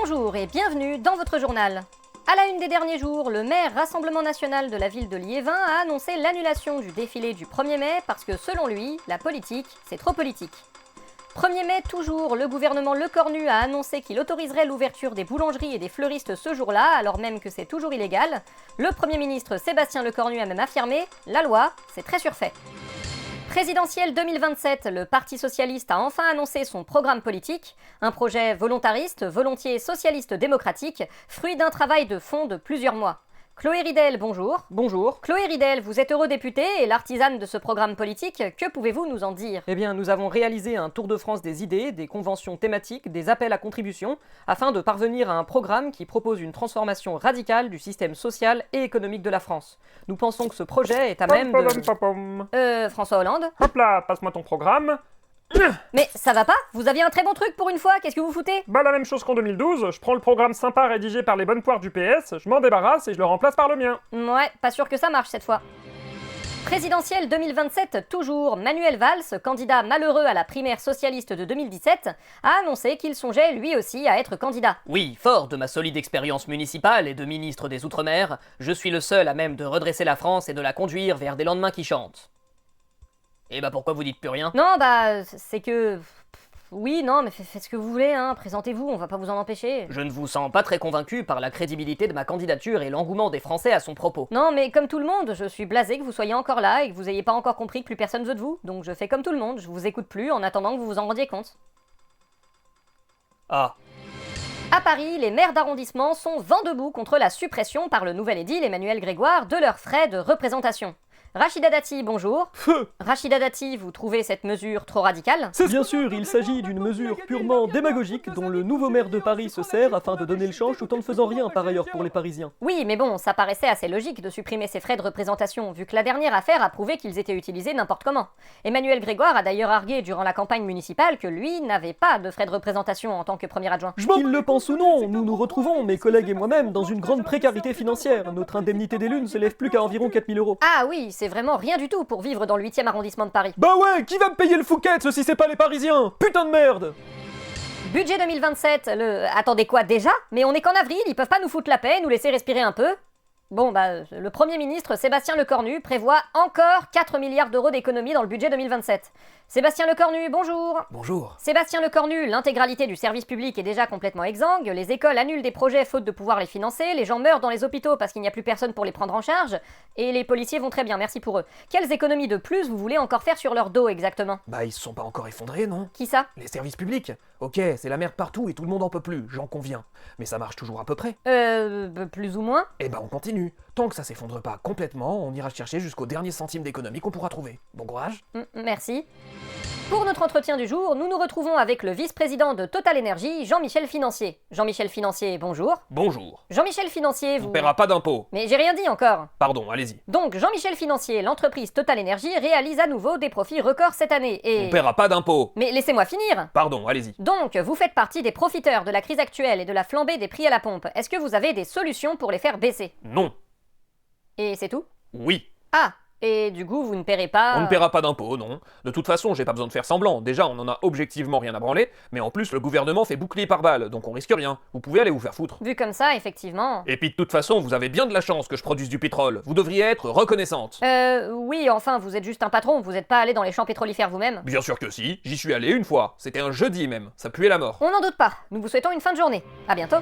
Bonjour et bienvenue dans votre journal. À la une des derniers jours, le maire Rassemblement National de la ville de Liévin a annoncé l'annulation du défilé du 1er mai parce que selon lui, la politique, c'est trop politique. 1er mai toujours, le gouvernement Lecornu a annoncé qu'il autoriserait l'ouverture des boulangeries et des fleuristes ce jour-là, alors même que c'est toujours illégal. Le Premier ministre Sébastien Lecornu a même affirmé « La loi, c'est très surfait ». Présidentielle 2027, le Parti socialiste a enfin annoncé son programme politique, un projet volontariste, volontiers socialiste-démocratique, fruit d'un travail de fond de plusieurs mois. Chloé Ridel, bonjour. Bonjour. Chloé Ridel, vous êtes eurodéputée et l'artisane de ce programme politique, que pouvez-vous nous en dire ? Eh bien, nous avons réalisé un tour de France des idées, des conventions thématiques, des appels à contribution, afin de parvenir à un programme qui propose une transformation radicale du système social et économique de la France. Nous pensons que ce projet est à même de... François Hollande ? Hop là, passe-moi ton programme. Mais ça va pas ? Vous aviez un très bon truc pour une fois, qu'est-ce que vous foutez ? Bah la même chose qu'en 2012, je prends le programme sympa rédigé par les bonnes poires du PS, je m'en débarrasse et je le remplace par le mien. Ouais, pas sûr que ça marche cette fois. Présidentielle 2027 toujours, Manuel Valls, candidat malheureux à la primaire socialiste de 2017, a annoncé qu'il songeait lui aussi à être candidat. Oui, fort de ma solide expérience municipale et de ministre des Outre-mer, je suis le seul à même de redresser la France et de la conduire vers des lendemains qui chantent. Et bah pourquoi vous dites plus rien ? Non, bah, c'est que... Oui, non, mais faites ce que vous voulez, hein, présentez-vous, on va pas vous en empêcher. Je ne vous sens pas très convaincu par la crédibilité de ma candidature et l'engouement des Français à son propos. Non, mais comme tout le monde, je suis blasé que vous soyez encore là et que vous ayez pas encore compris que plus personne veut de vous. Donc je fais comme tout le monde, je vous écoute plus en attendant que vous vous en rendiez compte. Ah. À Paris, les maires d'arrondissement sont vent debout contre la suppression par le nouvel édile Emmanuel Grégoire de leurs frais de représentation. Rachida Dati, bonjour. Rachida Dati, vous trouvez cette mesure trop radicale ? Bien sûr, il s'agit d'une mesure purement démagogique dont le nouveau maire de Paris se sert afin de donner le change tout en ne faisant rien par ailleurs pour les Parisiens. Oui, mais bon, ça paraissait assez logique de supprimer ces frais de représentation, vu que la dernière affaire a prouvé qu'ils étaient utilisés n'importe comment. Emmanuel Grégoire a d'ailleurs argué durant la campagne municipale que lui n'avait pas de frais de représentation en tant que premier adjoint. Qu'il le pense ou non, nous nous retrouvons, mes collègues et moi-même, dans une grande précarité financière. Notre indemnité d'élu ne s'élève plus qu'à environ 4 000 €. Ah oui, c'est vraiment rien du tout pour vivre dans le 8e arrondissement de Paris. Bah ouais, qui va me payer le Fouquet si c'est pas les Parisiens ? Putain de merde ! Budget 2027, Attendez quoi déjà ? Mais on est qu'en avril, ils peuvent pas nous foutre la paix, nous laisser respirer un peu ? Bon bah, le Premier ministre Sébastien Lecornu prévoit encore 4 milliards d'euros d'économies dans le budget 2027. Sébastien Lecornu, bonjour. Bonjour. Sébastien Lecornu, l'intégralité du service public est déjà complètement exsangue, les écoles annulent des projets faute de pouvoir les financer, les gens meurent dans les hôpitaux parce qu'il n'y a plus personne pour les prendre en charge, et les policiers vont très bien, merci pour eux. Quelles économies de plus vous voulez encore faire sur leur dos exactement ? Bah ils se sont pas encore effondrés, non ? Qui ça ? Les services publics. Ok, c'est la merde partout et tout le monde en peut plus, j'en conviens. Mais ça marche toujours à peu près. Plus ou moins ? Eh bah on continue. Tant que ça s'effondre pas complètement, on ira chercher jusqu'au dernier centime d'économie qu'on pourra trouver. Bon courage. Merci. Pour notre entretien du jour, nous nous retrouvons avec le vice-président de Total Energy, Jean-Michel Financier. Jean-Michel Financier, bonjour. Bonjour. Jean-Michel Financier, On paiera pas d'impôts. Mais j'ai rien dit encore. Pardon, allez-y. Donc, Jean-Michel Financier, l'entreprise Total Energy réalise à nouveau des profits records cette année et... On paiera pas d'impôts. Mais laissez-moi finir. Pardon, allez-y. Donc, vous faites partie des profiteurs de la crise actuelle et de la flambée des prix à la pompe. Est-ce que vous avez des solutions pour les faire baisser ? Non. Et c'est tout ? Oui. Ah, et du coup, vous ne paierez pas... On ne paiera pas d'impôts, non. De toute façon, j'ai pas besoin de faire semblant. Déjà, on en a objectivement rien à branler, mais en plus, le gouvernement fait bouclier par balle, donc on risque rien. Vous pouvez aller vous faire foutre. Vu comme ça, effectivement... Et puis de toute façon, vous avez bien de la chance que je produise du pétrole. Vous devriez être reconnaissante. Oui, enfin, vous êtes juste un patron, vous êtes pas allé dans les champs pétrolifères vous-même. Bien sûr que si, j'y suis allé une fois. C'était un jeudi même, ça puait la mort. On n'en doute pas. Nous vous souhaitons une fin de journée. À bientôt.